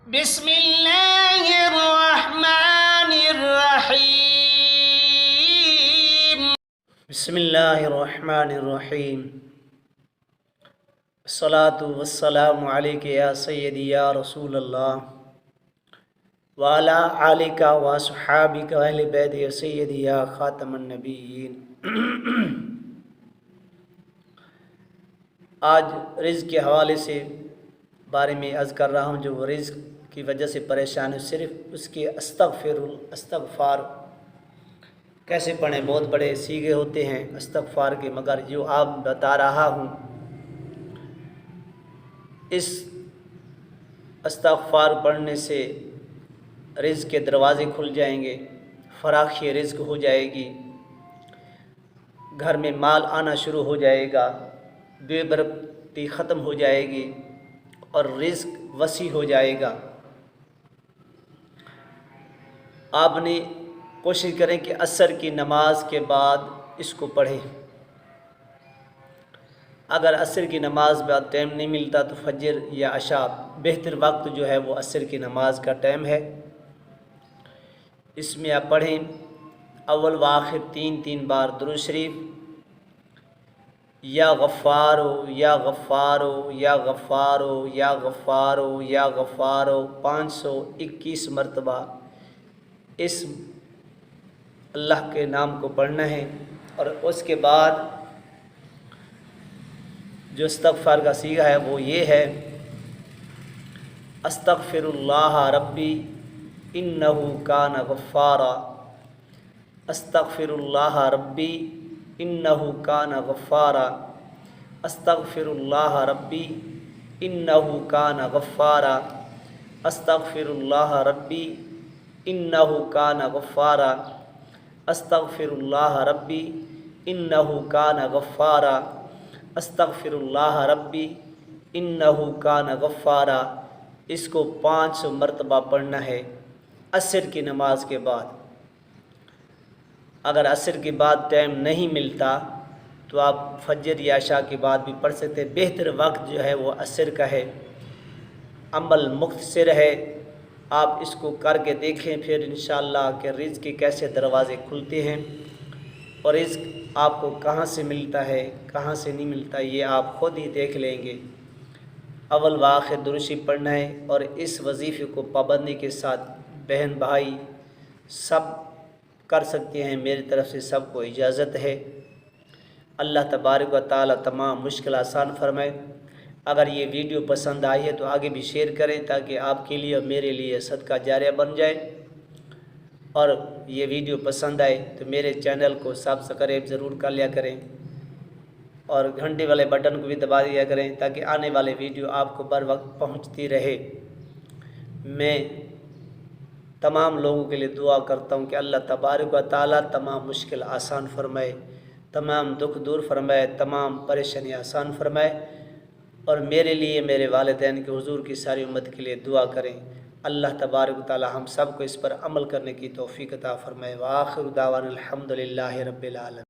بسم اللہ الرحمن الرحیم بسم اللہ الرحمن الرحیم الصلاة والسلام علیک یا سیدی یا رسول اللہ وعلی آلک واصحابک واہل بیت یا سیدی یا خاتم النبیین۔ آج رزق کے حوالے سے بارے میں عرض کر رہا ہوں، جو رزق کی وجہ سے پریشان ہے، صرف اس کے استغفار کیسے پڑھیں۔ بہت بڑے سیغے ہوتے ہیں استغفار کے، مگر جو آپ بتا رہا ہوں اس استغفار پڑھنے سے رزق کے دروازے کھل جائیں گے، فراخی رزق ہو جائے گی، گھر میں مال آنا شروع ہو جائے گا، بے برکتی ختم ہو جائے گی اور رزق وسیع ہو جائے گا۔ آپ نے کوشش کریں کہ عصر کی نماز کے بعد اس کو پڑھیں۔ اگر عصر کی نماز بعد ٹائم نہیں ملتا تو فجر یا عشاء بہتر وقت جو ہے وہ عصر کی نماز کا ٹائم ہے، اس میں آپ پڑھیں اول و آخر تین بار درود شریف، یا غفارو یا غفارو یا غفارو یا غفارو یا غفارو 521 مرتبہ اس اللہ کے نام کو پڑھنا ہے۔ اور اس کے بعد جو استغفار کا صیغہ ہے وہ یہ ہے: استغفر اللہ ربی انہ کان غفارا، استغفر اللہ ربی انہ کان غفارا، استغفر اللہ ربی انہ کان غفارا، استغفر اللہ ربی انہ کان غفارا، استغفر اللہ ربی انہ کان غفارا، استغفر اللہ ربی انہ کان غفارا۔ اس کو 500 مرتبہ پڑھنا ہے عصر کی نماز کے بعد۔ اگر عصر کے بعد ٹائم نہیں ملتا تو آپ فجر یا عشاء کے بعد بھی پڑھ سکتے ہیں۔ بہتر وقت جو ہے وہ عصر کا ہے، عمل مختصر ہے، آپ اس کو کر کے دیکھیں، پھر انشاءاللہ کہ رزق کے کیسے دروازے کھلتے ہیں اور رزق آپ کو کہاں سے ملتا ہے کہاں سے نہیں ملتا یہ آپ خود ہی دیکھ لیں گے۔ اول و آخر درود شریف پڑھنا ہے اور اس وظیفے کو پابندی کے ساتھ بہن بھائی سب کر سکتے ہیں، میری طرف سے سب کو اجازت ہے۔ اللہ تبارک و تعالی تمام مشکل آسان فرمائے۔ اگر یہ ویڈیو پسند آئی ہے تو آگے بھی شیئر کریں تاکہ آپ کے لیے اور میرے لیے صدقہ جاریہ بن جائے، اور یہ ویڈیو پسند آئے تو میرے چینل کو سبسکرائب ضرور کر لیا کریں اور گھنٹے والے بٹن کو بھی دبا دیا کریں تاکہ آنے والے ویڈیو آپ کو بر وقت پہنچتی رہے۔ میں تمام لوگوں کے لیے دعا کرتا ہوں کہ اللہ تبارک و تعالی تمام مشکل آسان فرمائے، تمام دکھ دور فرمائے، تمام پریشانی آسان فرمائے، اور میرے لیے میرے والدین کے حضور کی ساری امت کے لیے دعا کریں۔ اللہ تبارک و تعالی ہم سب کو اس پر عمل کرنے کی توفیق عطا فرمائے۔ وآخر دعوانا الحمدللہ رب العالمین۔